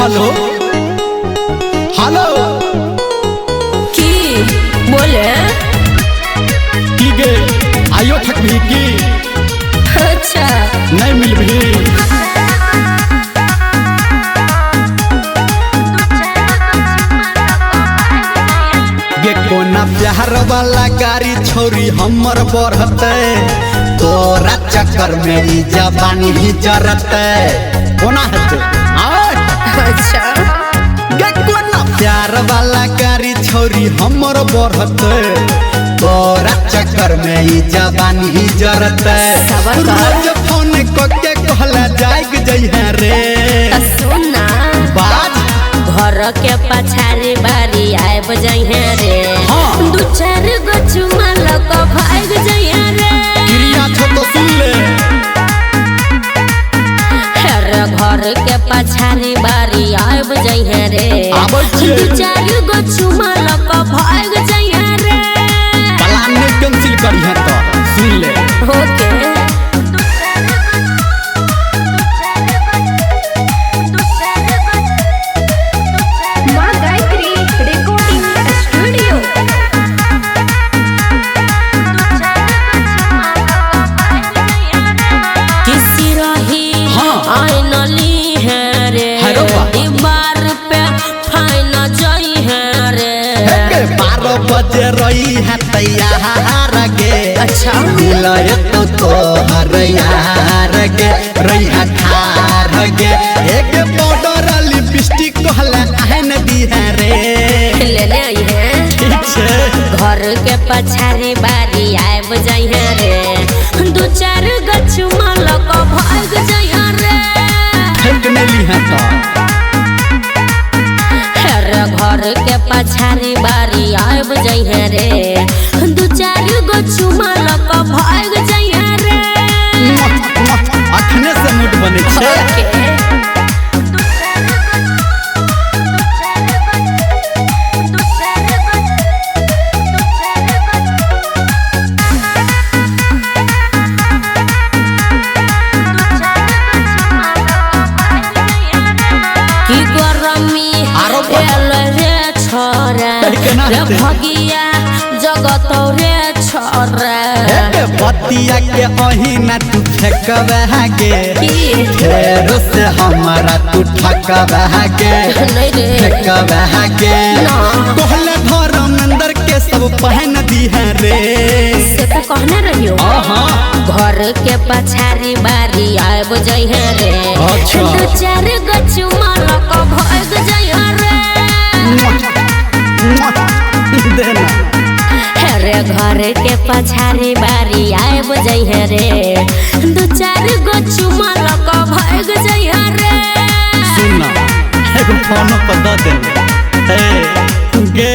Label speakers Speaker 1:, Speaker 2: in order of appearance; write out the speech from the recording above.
Speaker 1: Hello hello
Speaker 2: की बोले
Speaker 1: की गे आयो थक भी की
Speaker 2: अच्छा
Speaker 1: नहीं मिल भी गे कोना प्यार वाला गाड़ी छोरी हमर बढ़ते तोरा चक्कर में ई जवानी ही जरते कोना हते
Speaker 2: अच्छा
Speaker 1: गे कोना प्यार वाला गाड़ी छोरी हमर बढ़ते तोरा चक्कर में ई जवानी ही जरते
Speaker 2: सबर कर।
Speaker 1: रोज फोन के कहला जाग जइहे रे
Speaker 2: सुना
Speaker 1: बाज
Speaker 2: घर के पछाड़ी बारी आब जइहे रे
Speaker 1: हाँ।
Speaker 2: दू चार गो चुमा लक भाग जइहे रे
Speaker 1: क्रिया छो तो सुन ले
Speaker 2: अरे घर के पछाड़ी बारी आब जइहे रे
Speaker 1: आबै छियै।
Speaker 2: दू चार गो चुमा लक भाग जइहे रे
Speaker 1: प्लान नहीं कैंसिल करिहे तो सुन ले
Speaker 2: ओके
Speaker 3: माँ गायत्री रिकॉर्डिंग स्टूडियो।
Speaker 2: किसी रही
Speaker 1: हाँ।
Speaker 2: आइनली है रे
Speaker 1: हेरो बा।
Speaker 2: दीवार पे फाइन जई है रे
Speaker 1: के 12 बजे रही है तैयार गे
Speaker 2: अच्छा।
Speaker 1: मिलए तो हर यार गे रही है ठार गे एक बॉर्डर लिपस्टिक कहला आहन दी है रे
Speaker 2: ले ले आई है
Speaker 1: ठीक छे
Speaker 2: घर के पछाड़ी बारी आब जई है रे दू चार गछु मालक भाग जई है रे
Speaker 1: फेंक नहीं ली है तो
Speaker 2: अरे घर के पछाड़ी बारी आब जई है रे दू चार गछु मालक भाग जई है रे
Speaker 1: अखने से मूड बने छे
Speaker 2: ओके की गरमी
Speaker 1: आरो बा-
Speaker 2: एल रे छोरा
Speaker 1: केना
Speaker 2: रे
Speaker 1: हेतै?
Speaker 2: भगिया जगत रे छोरा
Speaker 1: ए बतिया के अही ना तू फेंकबे गे
Speaker 2: की
Speaker 1: फेर से हमारा तू ठकबे गे
Speaker 2: नहीं रे
Speaker 1: फेंकबे गे
Speaker 2: ना।
Speaker 1: कहले धर्मेंद्र के सब पहन दी है रे
Speaker 2: से तो कहने रहियो
Speaker 1: आहा
Speaker 2: घर के पछाड़ी बारी आब जई है रे
Speaker 1: अच्छा।
Speaker 2: दू चार गछु मालक भाग जई है रे
Speaker 1: देना
Speaker 2: अरे घर के पछाड़ी बारी आब जई है रे दू चार गछु मालक भाग जई है रे
Speaker 1: सुनना एगो फोन पर दे दे गे